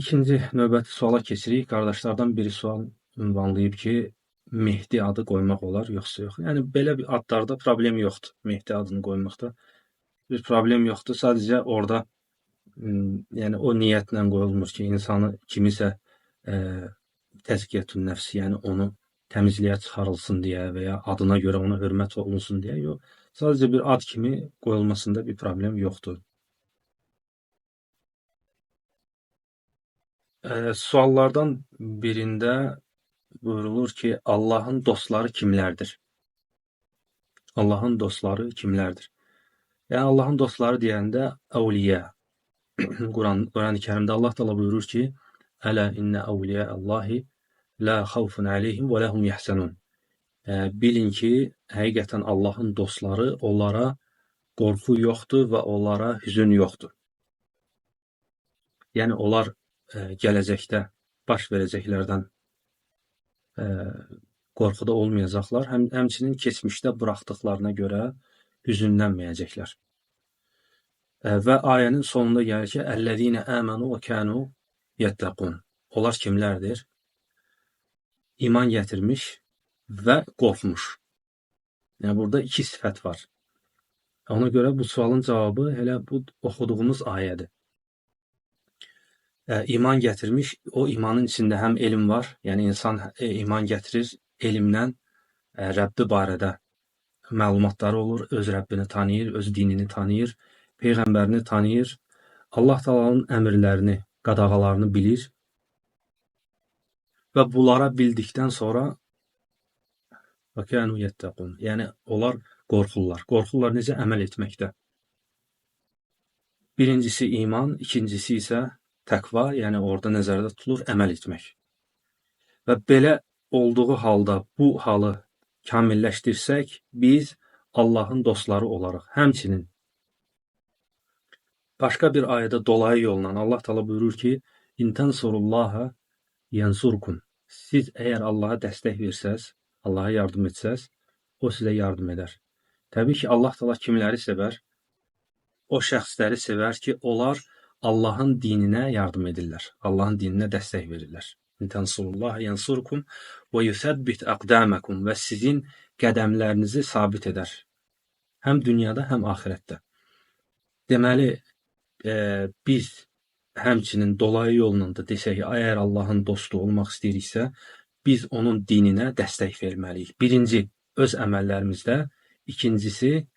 İkinci növbəti suala keçirik. Qardaşlardan biri sual ünvanlayıb ki, Mehdi adı qoymaq olar, yoxsa yox? Yəni belə bir adlarda problem yoxdur. Mehdi adını qoymaqda bir problem yoxdur. Sadəcə orada yəni o niyyətlə qoyulmur ki, insanı kimisə təzkiyətün nəfs, yəni onu təmizliyə çıxarılsın deyə və ya adına görə ona hörmət olunsun deyə. Yox. Sadəcə bir ad kimi qoyulmasında bir problem yoxdur. Suallardan birində buyurulur ki, Allahın dostları kimlərdir? Allahın dostları kimlərdir? Yəni Allahın dostları deyəndə əvliya. Quran-ı Kərimdə Allah Teala buyurur ki, "Ələ innə əvliya Allahi la xawfun aleyhim və lahum yahzanun." Bilin ki, həqiqətən Allahın dostları, onlara qorxu yoxdur və onlara hüzün yoxdur. Yəni onlar gələcəkdə baş verəcəklərdən qorxuda olmayacaqlar. Həmçinin keçmişdə buraxdıqlarına görə hüzünlənməyəcəklər. Və ayənin sonunda gəlir ki, "Əllezîne âmenû və kânû yettaqûn." Onlar kimlərdir? İman gətirmiş və qorxmuş. Yəni burada iki sifət var. Ona görə bu sualın cavabı elə bu oxuduğumuz ayədir. İman gətirmiş, o imanın içində həm elm var, yəni insan iman gətirir, elmlə Rəbbi barədə məlumatları olur, öz Rəbbini tanıyır, öz dinini tanıyır, Peyğəmbərini tanıyır, Allah Taala'nın əmrlərini, qadağalarını bilir və bunlara bildikdən sonra vəkanu yettaqun, yəni onlar qorxurlar. Qorxurlar necə əməl etməkdə? Birincisi iman, ikincisi isə təqva, yəni orada nəzərdə tutulur əməl etmək. Və belə olduğu halda bu halı kamilləşdirsək, biz Allahın dostları olaraq, həmçinin başqa bir ayədə dolayı yolla Allah Teala buyurur ki, "İn tansurullaha yansurkum." Siz əgər Allaha dəstək versəz, Allaha yardım etsəz, o sizə yardım edər. Təbii ki, Allah Teala kimləri sevər? O şəxsləri sevər ki, onlar Allahın dininə yardım edirlər. Allahın dininə dəstək verirlər. İn tansurullaha yansurkum və yusabbit aqdamakum və sizin qədəmlərinizi sabit edər. Həm dünyada, həm axirətdə. Deməli, biz həmçinin dolayı yolla da desək, əgər Allahın dostu olmaq istəyiriksə, biz onun dininə dəstək verməliyik. Birinci, öz əməllərimizdə, ikincisi,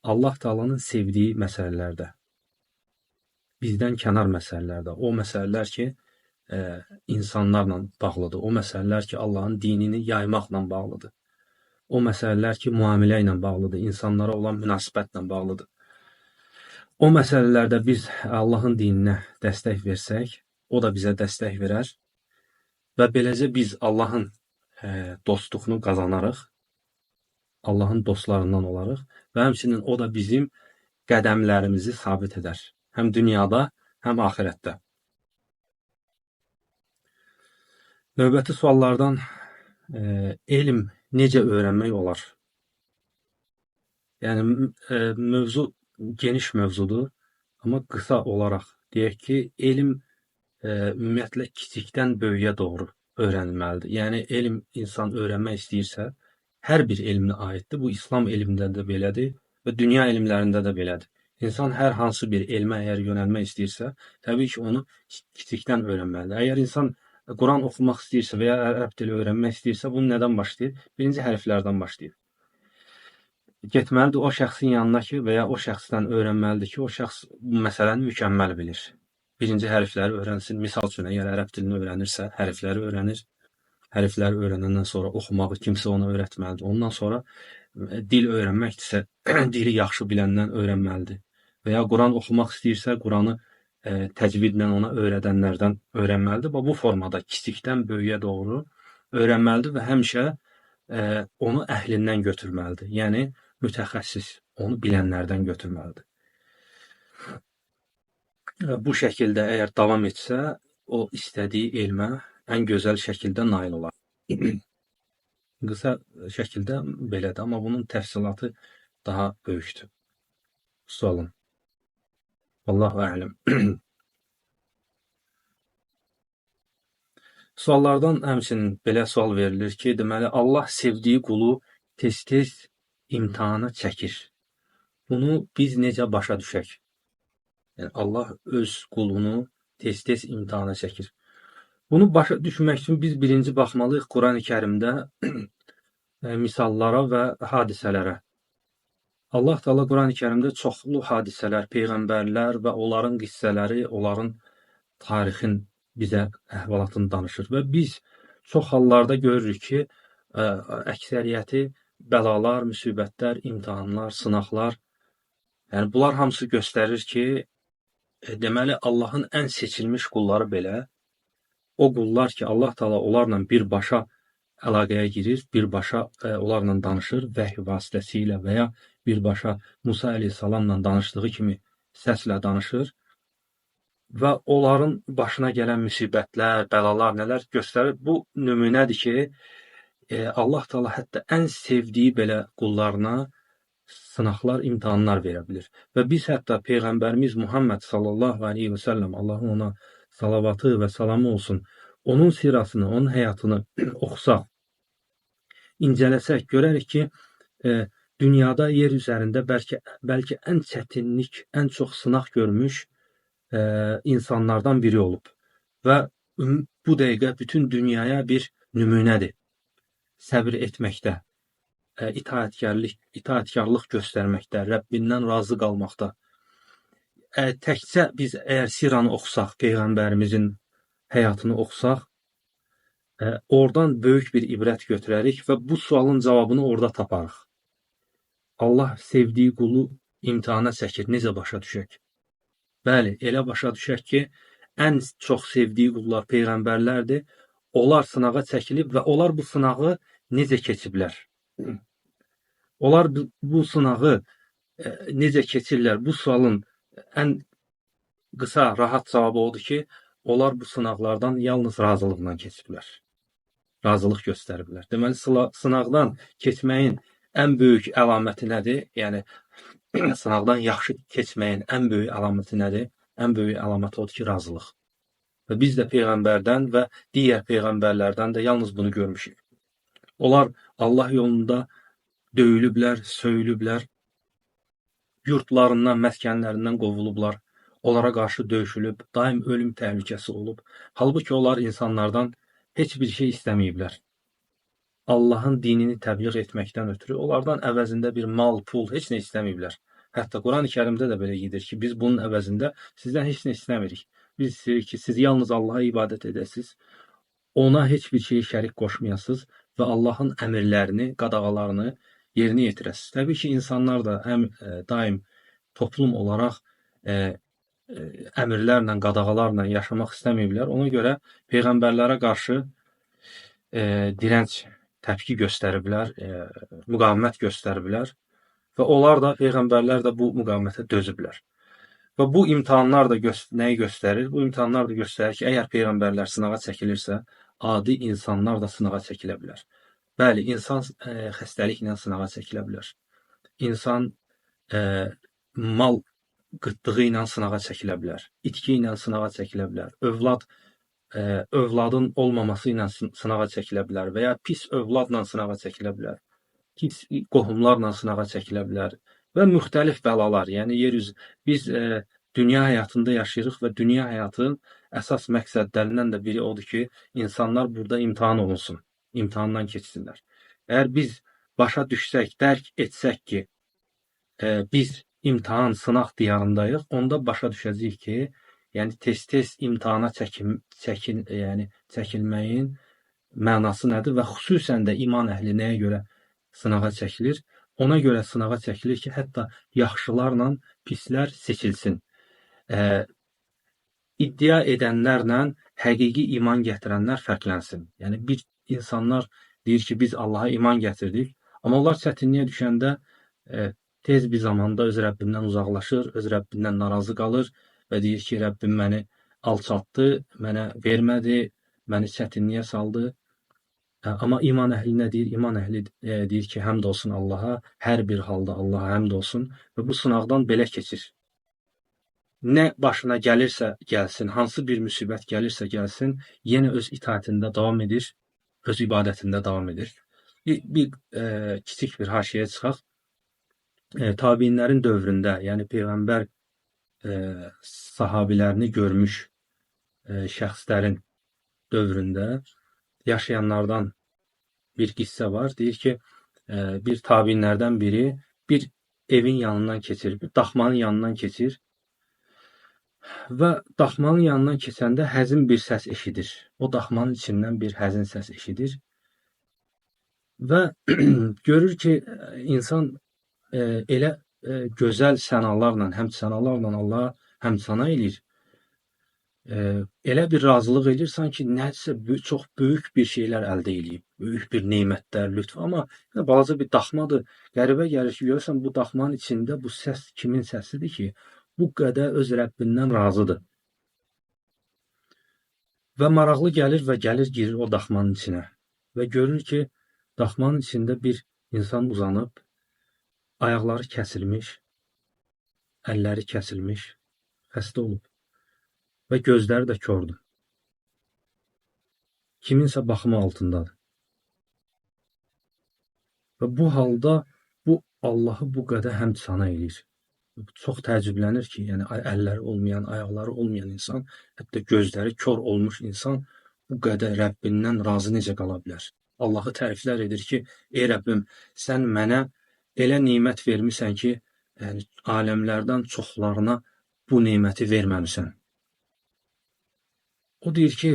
Allah Taala'nın sevdiyi məsələlərdə, bizdən kənar məsələlərdə, o məsələlər ki, insanlarla bağlıdır, o məsələlər ki, Allahın dinini yaymaqla bağlıdır, o məsələlər ki, müamilə ilə bağlıdır, insanlara olan münasibətlə bağlıdır. O məsələlərdə biz Allahın dininə dəstək versək, o da bizə dəstək verər və beləcə biz Allahın dostluğunu qazanarıq, Allahın dostlarından olarıq və həmçinin o da bizim qədəmlərimizi sabit edər. Həm dünyada, həm axirətdə. Növbəti suallardan elm necə öyrənmək olar? Yəni, mövzu geniş mövzudur, amma qısa olaraq deyək ki, elm ümumiyyətlə kiçikdən böyüyə doğru öyrənilməlidir. Yəni, elm insan öyrənmək istəyirsə, hər bir elminə aiddir. Bu, İslam elmində də belədir və dünya elmlərində də belədir. İnsan hər hansı bir elmə əgər yönəlmək istəyirsə, təbii ki, onu kiçikdən öyrənməlidir. Əgər insan Quran oxumaq istəyirsə və ya ərəb dili öyrənmək istəyirsə, bunu nədən başlayır? Birinci hərflərdən başlayır. Getməlidir o şəxsin yanına ki, və ya o şəxsdən öyrənməlidir ki, o şəxs bu məsələni mükəmməl bilir. Birinci hərfləri öyrənsin. Misal üçün, əgər ərəb dilini öyrənirsə, hərfləri öyrənir. Hərfləri öyrənəndən sonra oxumağı kimsə ona öyrətməlidir. Ondan sonra dil öyrənməkdirsə, dili yaxşı biləndən öyrənməlidir. Və ya Quran oxumaq istəyirsə, Quranı təcvidlə ona öyrədənlərdən öyrənməlidir. Bu formada kiçikdən böyüyə doğru öyrənməlidir və həmişə onu əhlindən götürməlidir. Yəni, mütəxəssis, onu bilənlərdən götürməlidir. Bu şəkildə əgər davam etsə, o istədiyi elmə ən gözəl şəkildə nail olar. Qısa şəkildə belədir, amma bunun təfsilatı daha böyükdür. Sualım. Vallahu ələm. Suallardan həmçinin belə sual verilir ki, deməli Allah sevdiyi qulu tez-tez imtahana çəkir. Bunu biz necə başa düşək? Yəni Allah öz qulunu tez-tez imtahana çəkir. Bunu başa düşmək üçün biz birinci baxmalıyıq Qurani-Kərimdə misallara və hadisələrə. Allah Teala Qurani-Kərimdə çoxlu hadisələr, peyğəmbərlər və onların qissələri, onların tarixin bizə əhvalatını danışır və biz çox hallarda görürük ki, əksəriyyəti bəlalar, müsibətlər, imtahanlar, sınaqlar, yəni bunlar hamısı göstərir ki, deməli Allahın ən seçilmiş qulları belə, o qullar ki, Allah Teala onlarla birbaşa əlaqəyə girir, birbaşa onlarla danışır vəhy vasitəsilə və ya birbaşa Musa əleyhissalamla danışdığı kimi səslə danışır və onların başına gələn müsibətlər, bəlalar nələr göstərir. Bu nümunədir ki, Allah Teala hətta ən sevdiyi belə qullarına sınaqlar, imtahanlar verə bilir. Və biz hətta Peyğəmbərimiz Muhammed sallallahu aleyhi və səlləm, Allahın ona salavatı və salamı olsun, onun sirasını, onun həyatını oxusaq, incələsək, görərik ki, dünyada, yer üzərində bəlkə ən çətinlik, ən çox sınaq görmüş insanlardan biri olub. Və bu dəqiqə bütün dünyaya bir nümunədir. Səbir etməkdə, itaətkarlıq göstərməkdə, Rəbbindən razı qalmaqda. Təkcə biz əgər siranı oxusaq, Peyğəmbərimizin həyatını oxusaq, oradan böyük bir ibrət götürərik və bu sualın cavabını orada taparıq. Allah sevdiyi qulu imtahana çəkir, necə başa düşək? Bəli, elə başa düşək ki, ən çox sevdiyi qullar Peyğəmbərlərdir. Onlar sınağa çəkilib və onlar bu sınağı necə keçiblər? Onlar bu sınağı necə keçirlər? Bu sualın ən qısa, rahat cavabı odur ki, onlar bu sınaqlardan yalnız razılıqla keçiblər. Razılıq göstəriblər. Deməli, sınaqdan keçməyin ən böyük əlaməti nədir? Yəni, sınaqdan yaxşı keçməyin ən böyük əlaməti nədir? Ən böyük əlaməti odur ki, razılıq. Və biz də Peyğəmbərdən və digər Peyğəmbərlərdən də yalnız bunu görmüşük. Onlar Allah yolunda döyülüblər, söyülüblər, yurtlarından, məskənlərindən qovulublar, onlara qarşı döyüşülüb, daim ölüm təhlükəsi olub. Halbuki onlar insanlardan heç bir şey istəməyiblər. Allahın dinini təbliğ etməkdən ötürü onlardan əvəzində bir mal, pul, heç nə istəməyiblər. Hətta Qurani-Kərimdə də belə gedir ki, biz bunun əvəzində sizdən heç nə istəmirik. Biz istəyirik ki, siz yalnız Allaha ibadət edəsiniz, ona heç bir şeyi şərik qoşmayasınız və Allahın əmrlərini, qadağalarını yerinə yetirəsiniz. Təbii ki, insanlar da daim toplum olaraq əmrlərlə, qadağalarla yaşamaq istəməyiblər. Ona görə Peyğəmbərlərə qarşı dirənc, təpki göstəriblər, müqavimət göstəriblər və onlar da, Peyğəmbərlər də bu müqavimətə dözüblər. Və bu imtahanlar da nəyi göstərir? Bu imtahanlar da göstərir ki, əgər Peyğəmbərlər sınağa çəkilirsə, adi insanlar da sınağa çəkilə bilər. Bəli, insan xəstəliklə sınağa çəkilə bilər. İnsan mal qıtlığı ilə sınağa çəkilə bilər. İtki ilə sınağa çəkilə bilər. Övladın olmaması ilə sınağa çəkilə bilər və ya pis övladla sınağa çəkilə bilər. Pis qohumlarla sınağa çəkilə bilər və müxtəlif bəlalar. Yəni biz dünya həyatında yaşayırıq və dünya həyatının əsas məqsədlərindən də biri odur ki, insanlar burada imtahan olunsun, imtahandan keçsinlər. Əgər biz başa düşsək, dərk etsək ki, biz imtahan, sınaq diyarındayıq, onda başa düşəcəyik ki, yəni tez-tez imtahana çəkilməyin mənası nədir və xüsusən də iman əhli nəyə görə sınağa çəkilir? Ona görə sınağa çəkilir ki, hətta yaxşılarla pislər seçilsin. İddia edənlərlə həqiqi iman gətirənlər fərqlənsin. Yəni, bir insanlar deyir ki, biz Allaha iman gətirdik, amma onlar çətinliyə düşəndə tez bir zamanda öz Rəbbindən uzaqlaşır, öz Rəbbindən narazı qalır və deyir ki, Rəbbim məni alçatdı, mənə vermədi, məni çətinliyə saldı. Amma iman əhli nə deyir? İman əhli deyir ki, həmd olsun Allaha, hər bir halda Allaha həmd olsun və bu sınaqdan belə keçir. Nə başına gəlirsə gəlsin, hansı bir müsibət gəlirsə gəlsin, yenə öz itaətində davam edir, öz ibadətində davam edir. Kiçik bir haşiyə çıxaq. Tabiinlərin dövründə, yəni Peyğəmbər sahabilərini görmüş şəxslərin dövründə yaşayanlardan bir qissə var. Deyir ki, bir tabiinlərdən biri bir evin yanından keçir, bir daxmanın yanından keçir və daxmanın yanından keçəndə həzin bir səs eşidir. O daxmanın içindən bir həzin səs eşidir və görür ki, insan elə gözəl sənalarla, həmd sənalarla Allaha həmd səna eləyir. Elə bir razılıq edir, sanki nəsə çox böyük bir şeylər əldə eləyib, böyük bir nemətlər, lütf. Amma balaca bir daxmadır. Qəribə gəlir ki, görürsən bu daxmanın içində bu səs kimin səsidir ki, bu qədər öz Rəbbindən razıdır. Və maraqlı gəlir və girir o daxmanın içinə və görür ki, daxmanın içində bir insan uzanıb, ayaqları kəsilmiş, əlləri kəsilmiş, xəstə olub və gözləri də kördür. Kiminsə baxımı altındadır. Və bu halda bu Allahı bu qədər həmd sana eləyir. Çox təəccüblənir ki, yəni əlləri olmayan, ayaqları olmayan insan, hətta gözləri kör olmuş insan bu qədər Rəbbindən razı necə qala bilər? Allahı təriflər edir ki, ey Rəbbim, sən mənə elə nemət vermisən ki, yəni aləmlərdən çoxlarına bu neməti verməmisən. O deyir ki,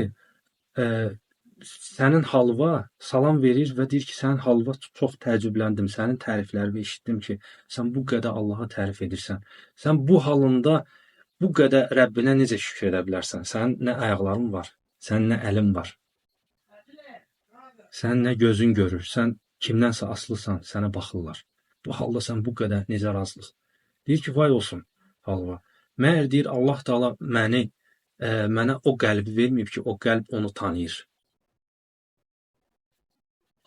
sənin halva salam verir və deyir ki, sənin halva çox təəccübləndim, sənin təriflərini eşitdim ki, sən bu qədər Allaha tərif edirsən. Sən bu halında bu qədər Rəbbinə necə şükür edə bilərsən? Sənin nə ayaqların var, sənin nə əlin var, sənin nə gözün görür, sən kimdənsə asılısan, sənə baxırlar. Bu halda sən bu qədər necə razılıq? Deyir ki, vay olsun halva. Məyər deyir, Allah Taala mənə o qəlbi verməyib ki, o qəlb onu tanıyır.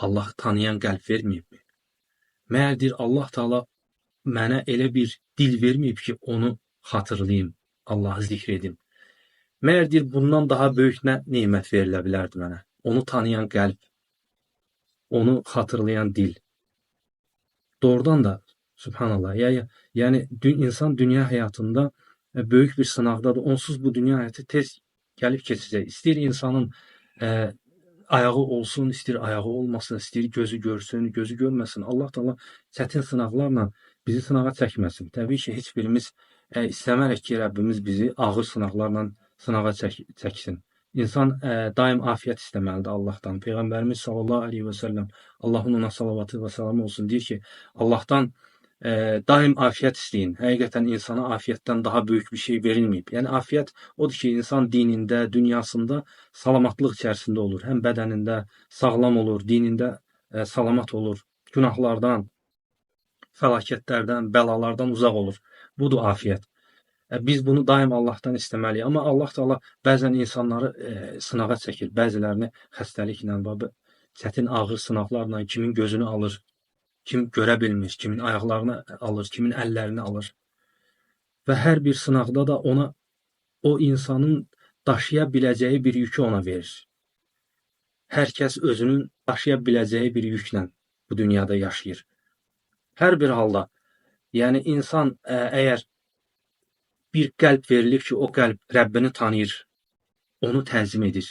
Allah tanıyan qəlb verməyibmi? Məyər deyir, Allah Taala mənə elə bir dil verməyib ki, onu xatırlayım, Allahı zikr edim. Məyər deyir, bundan daha böyük nə nemət verilə bilərdi mənə? Onu tanıyan qəlb, onu xatırlayan dil. Doğrudan da, subhanallah, yəni insan dünya həyatında böyük bir sınaqdadır. Onsuz bu dünya həyatı tez gəlib keçəcək. İstəyir insanın ayağı olsun, istəyir ayağı olmasın, istəyir gözü görsün, gözü görməsin. Allah Taala çətin sınaqlarla bizi sınağa çəkməsin. Təbii ki, heç birimiz istəmərək ki, Rəbbimiz bizi ağır sınaqlarla sınağa çəksin. İnsan daim afiyət istəməlidir Allahdan. Peyğəmbərimiz sallallahu əleyhi və səlləm, Allahın ona salavatı və salamı olsun, deyir ki, Allahdan daim afiyət istəyin. Həqiqətən insana afiyətdən daha böyük bir şey verilməyib. Yəni afiyət odur ki, insan dinində, dünyasında salamatlıq içərisində olur. Həm bədənində sağlam olur, dinində salamat olur, günahlardan, fəlakətlərdən, bəlalardan uzaq olur. Budur afiyət. Biz bunu daim Allahdan istəməliyik. Amma Allah Taala bəzən insanları sınağa çəkir. Bəzilərini xəstəliklə, çətin ağır sınaqlarla kimin gözünü alır, kim görə bilmir, kimin ayaqlarını alır, kimin əllərini alır. Və hər bir sınaqda da ona o insanın daşıya biləcəyi bir yükü ona verir. Hər kəs özünün daşıya biləcəyi bir yüklə bu dünyada yaşayır. Hər bir halda, yəni insan əgər bir qəlb verilib ki, o qəlb Rəbbini tanıyır, onu təzim edir,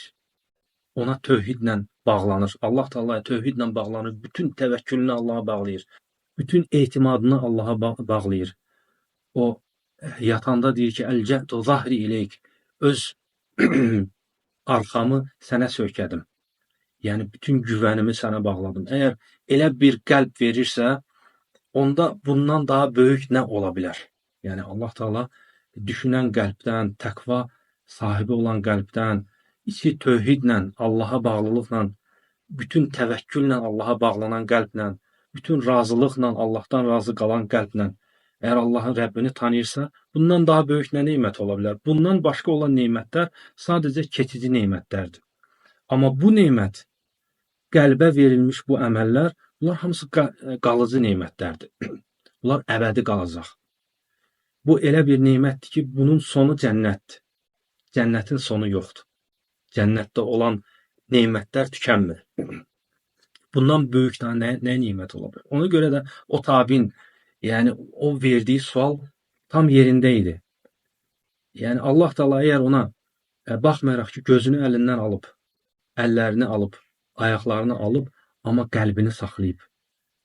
ona tövhidlə bağlanır. Allah Taala tövhidlə bağlanır, bütün təvəkkülünü Allaha bağlayır, bütün etimadını Allaha bağlayır. O yatanda deyir ki, Əl-cəhdu zahri ileyk, öz arxamı sənə söykədim. Yəni bütün güvənimi sənə bağladım. Əgər elə bir qəlb verirsə, onda bundan daha böyük nə ola bilər? Yəni Allah Taala düşünən qəlbdən, təqva sahibi olan qəlbdən, içi tövhidlə, Allaha bağlılıqla, bütün təvəkküllə Allaha bağlanan qəlblə, bütün razılıqla, Allahdan razı qalan qəlblə, əgər Allahın Rəbbini tanıyırsa, bundan daha böyük nə nemət ola bilər? Bundan başqa olan nemətlər sadəcə keçici nemətlərdir. Amma bu nemət, qəlbə verilmiş bu əməllər, bunlar hamısı qalıcı nemətlərdir. Bunlar əbədi qalacaq. Bu elə bir nemətdir ki, bunun sonu cənnətdir. Cənnətin sonu yoxdur. Cənnətdə olan nemətlər tükənmir. Bundan böyük daha nə nemət ola bilər? Ona görə də o tabin, yəni o verdiyi sual tam yerində idi. Yəni Allah Taala əgər ona baxmayaraq ki, gözünü əlindən alıb, əllərini alıb, ayaqlarını alıb, amma qəlbini saxlayıb,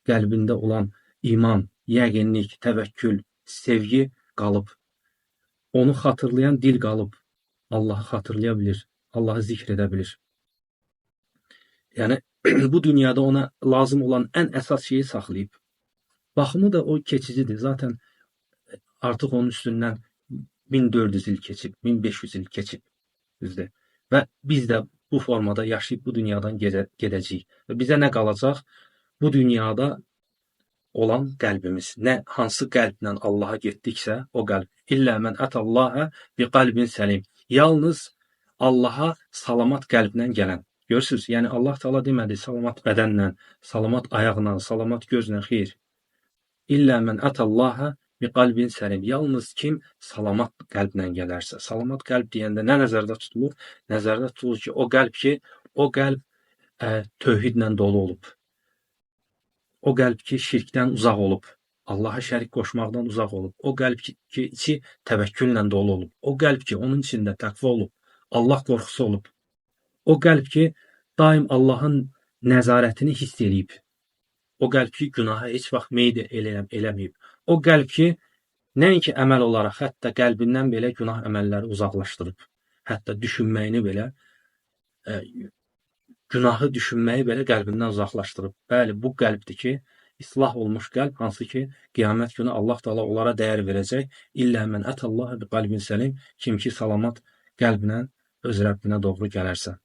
qəlbində olan iman, yəqinlik, təvəkkül, sevgi qalıb. Onu xatırlayan dil qalıb. Allahı xatırlaya bilir, Allahı zikr edə bilir. Yəni bu dünyada ona lazım olan ən əsas şeyi saxlayıb. Baxımı da o keçicidir. Zaten artıq onun üstündən 1400 il keçib, 1500 il keçib düzdür. Və biz də bu formada yaşayıb bu dünyadan gedəcəyik. Və bizə nə qalacaq? Bu dünyada olan qəlbimiz. Nə hansı qəlblə Allaha getdiksə, o qəlb. İllə mən ətəllaha bi qalbin səlim. Yalnız Allaha salamat qəlblə gələn. Görürsüz? Yəni Allah Taala demədi salamat bədənlə, salamat ayaqla, salamat gözlə, xeyr. İllə mən ətəllaha bi qalbin səlim. Yalnız kim salamat qəlblə gələrsə. Salamat qəlb deyəndə nə nəzərdə tutulur? Nəzərdə tutulur ki, o qəlb tövhidlə dolu olub. O qəlb ki, şirkdən uzaq olub. Allaha şərik qoşmaqdan uzaq olub. O qəlb ki, içi təvəkküllə dolu olub. O qəlb ki, onun içində təqva olub. Allah qorxusu olub. O qəlb ki, daim Allahın nəzarətini hiss eləyib. O qəlb ki, günaha heç vaxt meyl eləməyib. O qəlb ki, nəinki əməl olaraq, hətta qəlbindən belə günah əməlləri uzaqlaşdırıb. Hətta düşünməyini belə, günahı düşünməyi belə qəlbindən uzaqlaşdırıb. Bəli, bu qəlbdir ki, islah olmuş qəlb, hansı ki, qiyamət günü Allah Taala onlara dəyər verəcək. İllə mən ətəllaha bi qalbin səlim. Kim ki, salamat qəlblə öz Rəbbinə doğru gələrsə.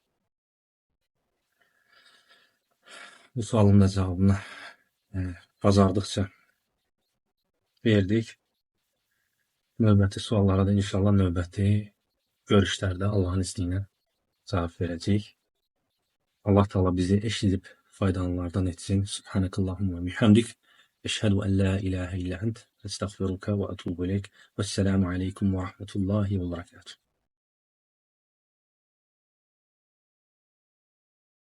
Bu sualın da cavabını bacardıqca verdik. Növbəti suallara da inşallah növbəti görüşlərdə Allahın izni ilə cavab verəcəyik. Allah Taala bizi eşidib faydalananlardan etsin. Subhanakallahumma və bihamdik. Əşhədu ən la ilahə illə ənt. Estağfiruka və etûbu ileyk. Vəsselamu aleykum və rahmetullahi və bərəkatuhu.